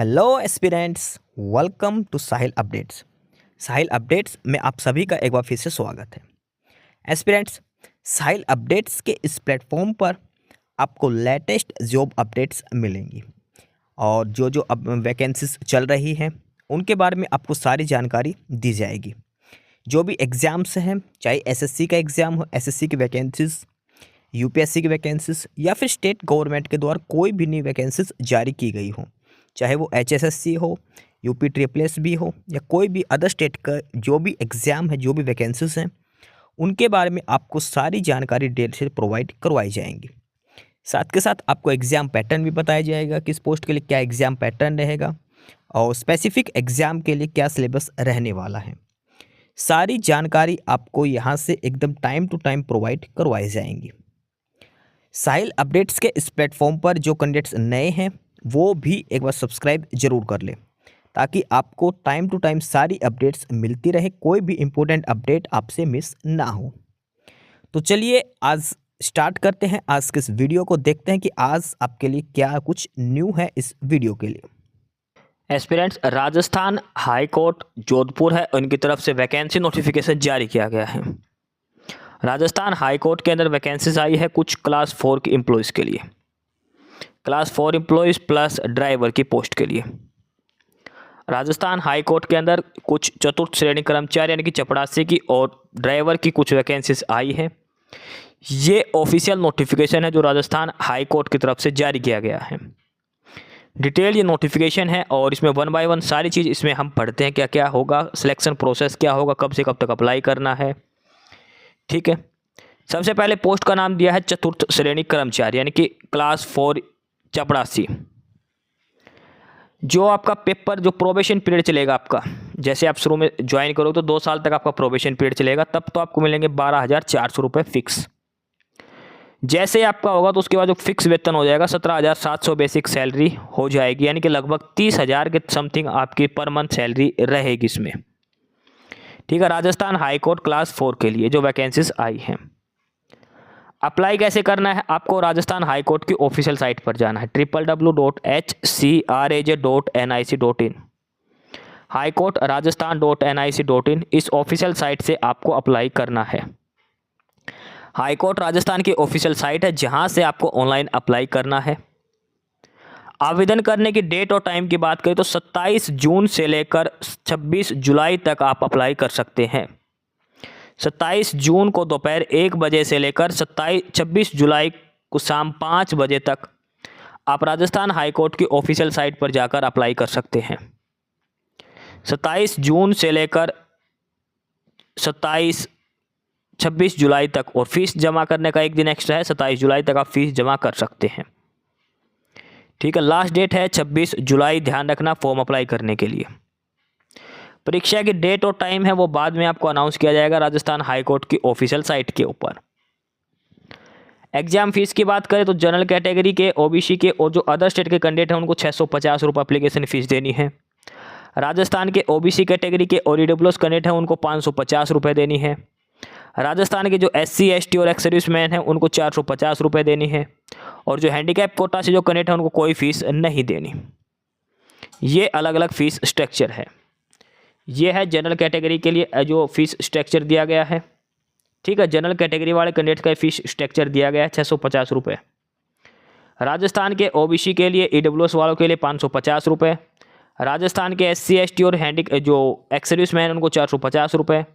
Hello aspirants, welcome to Sahil updates. Sahil updates में आप सभी का एक बार फिर से स्वागत है। एस्पिरेंट्स, साहिल अपडेट्स के इस प्लेटफॉर्म पर आपको लेटेस्ट जॉब अपडेट्स मिलेंगी और जो जो अब वैकेंसीज चल रही हैं उनके बारे में आपको सारी जानकारी दी जाएगी। जो भी एग्ज़ाम्स हैं, चाहे एसएससी का एग्ज़ाम हो, एसएससी की वैकेंसीज, यूपीएससी की वैकेंसीज या फिर स्टेट गवर्नमेंट के द्वारा कोई भी नई वैकेंसीज जारी की गई हो, चाहे वो एचएसएससी हो, यूपी ट्रिपल एस भी हो या कोई भी अदर स्टेट का जो भी एग्ज़ाम है, जो भी वैकेंसीज हैं, उनके बारे में आपको सारी जानकारी डिटेल से प्रोवाइड करवाई जाएंगी। साथ के साथ आपको एग्ज़ाम पैटर्न भी बताया जाएगा, किस पोस्ट के लिए क्या एग्ज़ाम पैटर्न रहेगा और स्पेसिफिक एग्ज़ाम के लिए क्या सिलेबस रहने वाला है। सारी जानकारी आपको यहाँ से एकदम टाइम टू टाइम प्रोवाइड करवाई जाएंगी। साहिल अपडेट्स के इस प्लेटफॉर्म पर जो कैंडिडेट्स नए हैं वो भी एक बार सब्सक्राइब जरूर कर लें ताकि आपको टाइम टू टाइम सारी अपडेट्स मिलती रहे, कोई भी इम्पोर्टेंट अपडेट आपसे मिस ना हो। तो चलिए आज स्टार्ट करते हैं आज के इस वीडियो को, देखते हैं कि आज आपके लिए क्या कुछ न्यू है इस वीडियो के लिए। Aspirants, Rajasthan high court Jodhpur है, उनकी तरफ से वैकेंसी नोटिफिकेशन जारी किया गया है। राजस्थान हाई कोर्ट के अंदर वैकेंसीज आई है कुछ क्लास 4 की एम्प्लॉयज़ के लिए, क्लास 4 एम्प्लॉयज़ प्लस ड्राइवर की पोस्ट के लिए। राजस्थान हाई कोर्ट के अंदर कुछ चतुर्थ श्रेणी कर्मचारी यानी कि चपरासी की और ड्राइवर की कुछ वैकेंसीज आई हैं। ये ऑफिशियल नोटिफिकेशन है जो राजस्थान हाई कोर्ट की तरफ से जारी किया गया है। डिटेल ये नोटिफिकेशन है और इसमें 1 बाय 1 सारी चीज़ इसमें हम पढ़ते हैं, क्या क्या होगा, सिलेक्शन प्रोसेस क्या होगा, कब से कब तक अप्लाई करना है। ठीक है, सबसे पहले पोस्ट का नाम दिया है चतुर्थ श्रेणी कर्मचारी यानी कि क्लास 4 चपरासी। जो आपका पेपर जो प्रोबेशन पीरियड चलेगा आपका, जैसे आप शुरू में ज्वाइन करोगे तो 2 साल तक आपका प्रोबेशन पीरियड चलेगा, तब तो आपको मिलेंगे 12,400 रुपये फिक्स। जैसे ही आपका होगा तो उसके बाद जो फिक्स वेतन हो जाएगा 17,700 बेसिक सैलरी हो जाएगी, यानी कि लगभग 30,000 के समथिंग आपकी पर मंथ सैलरी रहेगी इसमें। ठीक है, राजस्थान हाई कोर्ट क्लास 4 के लिए जो वैकेंसीज आई हैं। अप्लाई कैसे करना है, आपको राजस्थान हाई कोर्ट की ऑफिशियल साइट पर जाना है www.hcraj.nic.in, हाईकोर्ट राजस्थान.nic.in। इस ऑफिशियल साइट से आपको अप्लाई करना है। हाईकोर्ट राजस्थान की ऑफिशियल साइट है जहां से आपको ऑनलाइन अप्लाई करना है। आवेदन करने की डेट और टाइम की बात करें तो 27 जून से लेकर 26 जुलाई तक आप अप्लाई कर सकते हैं। 27 जून को दोपहर 1 बजे से लेकर 26 जुलाई को शाम 5 बजे तक आप राजस्थान हाई कोर्ट की ऑफिशियल साइट पर जाकर अप्लाई कर सकते हैं। 27 जून से लेकर 26 जुलाई तक, और फीस जमा करने का एक दिन एक्स्ट्रा है, 27 जुलाई तक आप फीस जमा कर सकते हैं। ठीक है, लास्ट डेट है 26 जुलाई, ध्यान रखना फॉर्म अप्लाई करने के लिए। परीक्षा की डेट और टाइम है वो बाद में आपको अनाउंस किया जाएगा राजस्थान हाई कोर्ट की ऑफिशियल साइट के ऊपर। एग्जाम फीस की बात करें तो जनरल कैटेगरी के, ओबीसी के और जो अदर स्टेट के कैंडिडेट हैं उनको 650 रुपये एप्लीकेशन फीस देनी है। राजस्थान के ओबीसी कैटेगरी के और ईडब्ल्यूएस कैंडिडेट हैं उनको 550 रुपये देनी है। राजस्थान के जो SC ST और एक्स सर्विसमैन हैं उनको 450 रुपये देनी है। और जो हैंडीकैप कोटा से जो कैंडिडेट हैं उनको कोई फीस नहीं देनी। ये अलग अलग फीस स्ट्रक्चर है। ये है जनरल कैटेगरी के लिए जो फीस स्ट्रक्चर दिया गया है। ठीक है, जनरल कैटेगरी वाले कैंडिडेट का फीस स्ट्रक्चर दिया गया है 650 रुपये। राजस्थान के ओबीसी के लिए, ईडब्ल्यूएस वालों के लिए 550 रुपये। राजस्थान के SC ST और जो एक्स सर्विसमैन उनको 450 रुपये।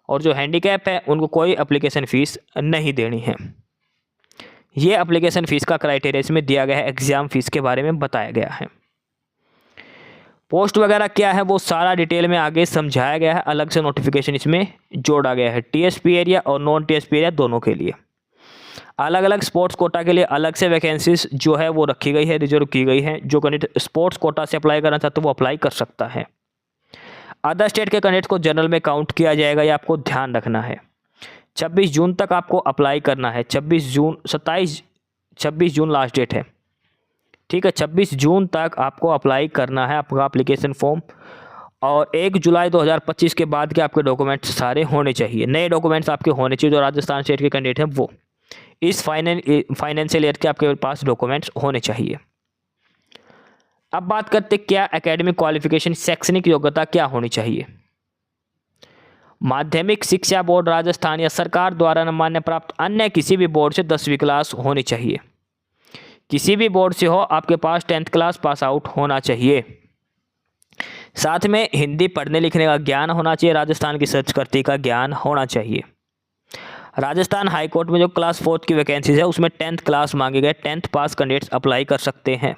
और जो हैंडीकैप है उनको कोई एप्लीकेशन फ़ीस नहीं देनी है। ये एप्लीकेशन फ़ीस का क्राइटेरिया इसमें दिया गया है, एग्ज़ाम फीस के बारे में बताया गया है। पोस्ट वगैरह क्या है वो सारा डिटेल में आगे समझाया गया है, अलग से नोटिफिकेशन इसमें जोड़ा गया है। TSP एरिया और नॉन TSP एरिया दोनों के लिए अलग अलग, स्पोर्ट्स कोटा के लिए अलग से वैकेंसीज जो है वो रखी गई है, रिजर्व की गई है। जो कैंडिडेट स्पोर्ट्स कोटा से अप्लाई करना चाहते हैं वो अप्लाई कर सकता है। अदर स्टेट के कैंडिडेट को जनरल में काउंट किया जाएगा, ये आपको ध्यान रखना है। 26 जून तक आपको अप्लाई करना है। 26 जून लास्ट डेट है। ठीक है, 26 जून तक आपको अप्लाई करना है आपका एप्लीकेशन फॉर्म। और 1 जुलाई 2025 के बाद के आपके डॉक्यूमेंट्स सारे होने चाहिए, नए डॉक्यूमेंट्स आपके होने चाहिए। जो राजस्थान स्टेट के कैंडिडेट हैं वो इस फाइनेंशियल ईयर के आपके पास डॉक्यूमेंट्स होने चाहिए। अब बात करते क्या एकेडमिक क्वालिफिकेशन, शैक्षणिक योग्यता क्या होनी चाहिए। माध्यमिक शिक्षा बोर्ड राजस्थान या सरकार द्वारा मान्य प्राप्त अन्य किसी भी बोर्ड से 10वीं क्लास होनी चाहिए। किसी भी बोर्ड से हो, आपके पास 10th क्लास पास आउट होना चाहिए। साथ में हिंदी पढ़ने लिखने का ज्ञान होना चाहिए, राजस्थान की संस्कृति का ज्ञान होना चाहिए। राजस्थान हाई कोर्ट में जो क्लास 4 की वैकेंसीज है उसमें 10th क्लास मांगे गए, 10th पास कैंडिडेट्स अप्लाई कर सकते हैं।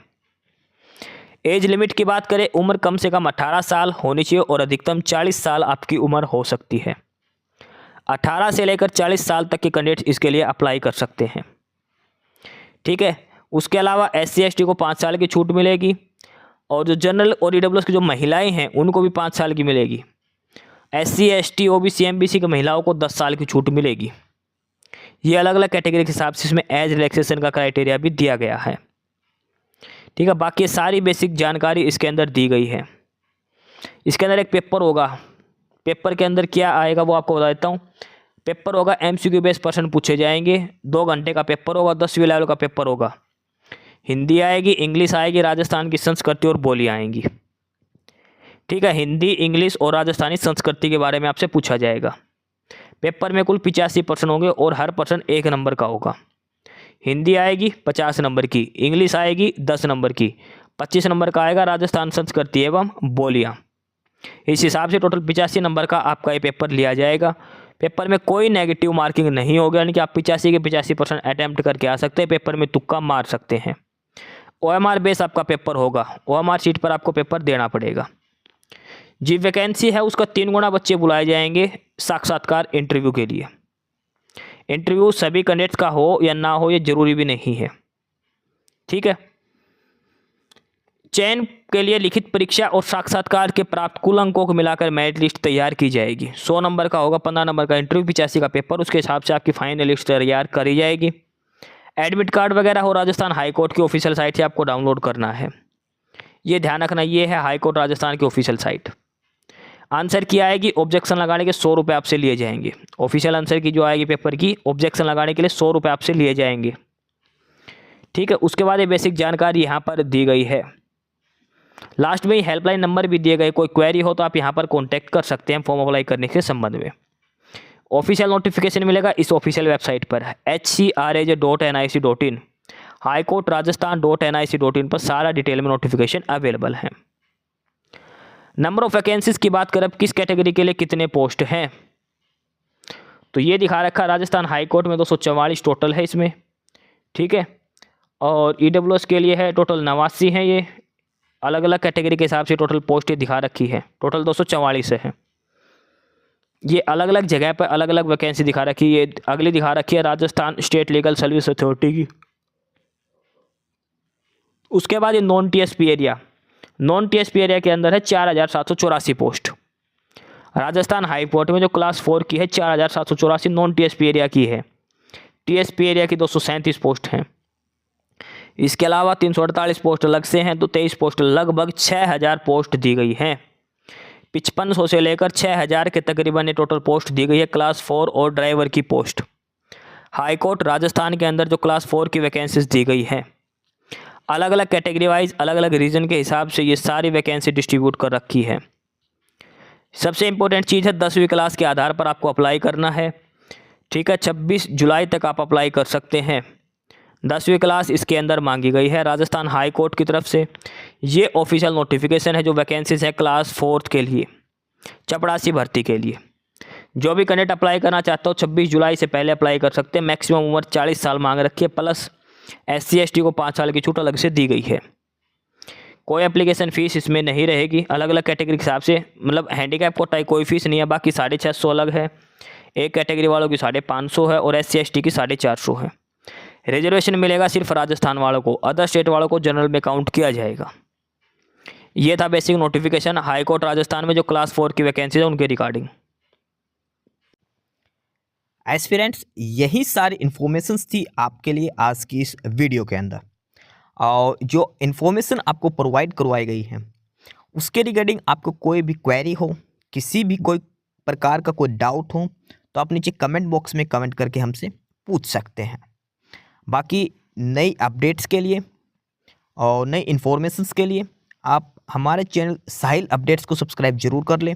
एज लिमिट की बात करें, उम्र कम से कम 18 साल होनी चाहिए और अधिकतम 40 साल आपकी उम्र हो सकती है। 18 से लेकर 40 साल तक के कैंडिडेट्स इसके लिए अप्लाई कर सकते हैं। ठीक है, उसके अलावा SC ST को 5 साल की छूट मिलेगी और जो जनरल और EWS की जो महिलाएं हैं उनको भी 5 साल की मिलेगी। SC ST OBC MBC की महिलाओं को 10 साल की छूट मिलेगी। ये अलग अलग कैटेगरी के हिसाब से इसमें एज रिलैक्सेशन का क्राइटेरिया भी दिया गया है। ठीक है, बाकी सारी बेसिक जानकारी इसके अंदर दी गई है। इसके अंदर एक पेपर होगा, पेपर के अंदर क्या आएगा वो आपको बता देता हूँ। पेपर होगा MCQ बेस्ड प्रश्न पूछे जाएंगे, 2 घंटे का पेपर होगा, 10वीं लेवल का पेपर होगा। हिंदी आएगी, इंग्लिश आएगी, राजस्थान की संस्कृति और बोली आएंगी। ठीक है, हिंदी, इंग्लिश और राजस्थानी संस्कृति के बारे में आपसे पूछा जाएगा। पेपर में कुल 85 प्रश्न होंगे और हर प्रश्न 1 नंबर का होगा। हिंदी आएगी 50 नंबर की, इंग्लिश आएगी 10 नंबर की, 25 नंबर का आएगा राजस्थान संस्कृति एवं बोलियाँ। इस हिसाब से टोटल 85 नंबर का आपका ये पेपर लिया जाएगा। पेपर में कोई नेगेटिव मार्किंग नहीं होगा, यानी कि आप 85 के 85% अटैम्प्ट करके आ सकते हैं। पेपर में तुक्का मार सकते हैं। OMR बेस आपका पेपर होगा, OMR शीट पर आपको पेपर देना पड़ेगा। जी वैकेंसी है उसका 3 गुना बच्चे बुलाए जाएंगे साक्षात्कार इंटरव्यू के लिए। इंटरव्यू सभी कैंडिडेट्स का हो या ना हो ये जरूरी भी नहीं है। ठीक है, चयन के लिए लिखित परीक्षा और साक्षात्कार के प्राप्त कुल अंकों को मिलाकर मेरिट लिस्ट तैयार की जाएगी। 100 नंबर का होगा, 15 नंबर का इंटरव्यू, 85 का पेपर, उसके हिसाब से आपकी फाइनल लिस्ट तैयार करी जाएगी। एडमिट कार्ड वगैरह हो राजस्थान हाई कोर्ट की ऑफिशियल साइट से आपको डाउनलोड करना है। ये ध्यान रखना, ये है हाई कोर्ट राजस्थान की ऑफिशियल साइट। आंसर की आएगी, ऑब्जेक्शन लगाने के 100 रुपये आपसे लिए जाएंगे। ऑफिशियल आंसर की जो आएगी पेपर की, ऑब्जेक्शन लगाने के लिए 100 रुपये आपसे लिए जाएंगे। ठीक है, उसके बाद ये बेसिक जानकारी यहाँ पर दी गई है। लास्ट में हेल्पलाइन नंबर भी दिए गए, कोई क्वेरी हो तो आप यहाँ पर कॉन्टैक्ट कर सकते हैं फॉर्म अप्लाई करने के संबंध में। ऑफिशियल नोटिफिकेशन मिलेगा इस ऑफिशियल वेबसाइट पर hcraj.nic.in, हाईकोर्ट राजस्थान.nic.in पर सारा डिटेल में नोटिफिकेशन अवेलेबल है। नंबर ऑफ वैकेंसीज की बात करें, अब किस कैटेगरी के लिए कितने पोस्ट हैं तो ये दिखा रखा है। राजस्थान हाई कोर्ट में 244 टोटल है इसमें। ठीक है, और EWS के लिए है टोटल 89 है। ये अलग अलग कैटेगरी के हिसाब से टोटल पोस्ट ये दिखा रखी है, टोटल 244 है। ये अलग अलग जगह पर अलग अलग वैकेंसी दिखा रखी है। ये अगली दिखा रखी है Rajasthan state legal service authority की। उसके बाद ये non TSP area, non TSP area के अंदर है 4784 पोस्ट। राजस्थान हाई कोर्ट में जो क्लास 4 की है 4784 नॉन TSP एरिया की है। TSP एरिया की 237 पोस्ट हैं। इसके अलावा 348 पोस्ट अलग से हैं, तो 23 पोस्ट, लगभग 6000 पोस्ट दी गई हैं। 5500 से लेकर 6000 के तकरीबन टोटल पोस्ट दी गई है क्लास 4 और ड्राइवर की पोस्ट। हाई कोर्ट राजस्थान के अंदर जो क्लास 4 की वैकेंसीज दी गई हैं, अलग अलग कैटेगरी वाइज अलग अलग रीजन के हिसाब से ये सारी वैकेंसी डिस्ट्रीब्यूट कर रखी है। सबसे इंपॉर्टेंट चीज़ है 10वीं क्लास के आधार पर आपको अप्लाई करना है। ठीक है, 26 जुलाई तक आप अप्लाई कर सकते हैं। 10वीं क्लास इसके अंदर मांगी गई है राजस्थान हाई कोर्ट की तरफ से। ये ऑफिशियल नोटिफिकेशन है जो वैकेंसीज है क्लास 4 के लिए, चपरासी भर्ती के लिए। जो भी कैंडिडेट अप्लाई करना चाहता हो 26 जुलाई से पहले अप्लाई कर सकते हैं। मैक्सिमम उम्र 40 साल मांग रखी है, प्लस SC ST को 5 साल की छूट अलग से दी गई है। कोई एप्लीकेशन फ़ीस इसमें नहीं रहेगी। अलग अलग कैटेगरी के हिसाब से, मतलब हैंडीकैप कोटा कोई फ़ीस नहीं है, बाकी 650 अलग है। एक कैटेगरी वालों की 550 है और SC ST की 450 है। रिजर्वेशन मिलेगा सिर्फ राजस्थान वालों को, अदर स्टेट वालों को जनरल में काउंट किया जाएगा। ये था basic notification high court Rajasthan में जो क्लास 4 की वैकेंसी है उनके रिगार्डिंग। एस्पिरेंट्स, यही सारी इन्फॉर्मेशंस थी आपके लिए आज की इस वीडियो के अंदर। और जो इन्फॉर्मेशन आपको प्रोवाइड करवाई गई है उसके रिगार्डिंग आपको कोई भी क्वेरी हो, किसी भी कोई प्रकार का कोई डाउट हो, तो आप नीचे कमेंट बॉक्स में कमेंट करके हमसे पूछ सकते हैं। बाकी नई अपडेट्स के लिए और नई इन्फॉर्मेशंस के लिए आप हमारे चैनल साहिल अपडेट्स को सब्सक्राइब जरूर कर लें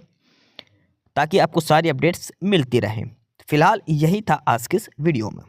ताकि आपको सारी अपडेट्स मिलती रहें। फिलहाल यही था आज के इस वीडियो में।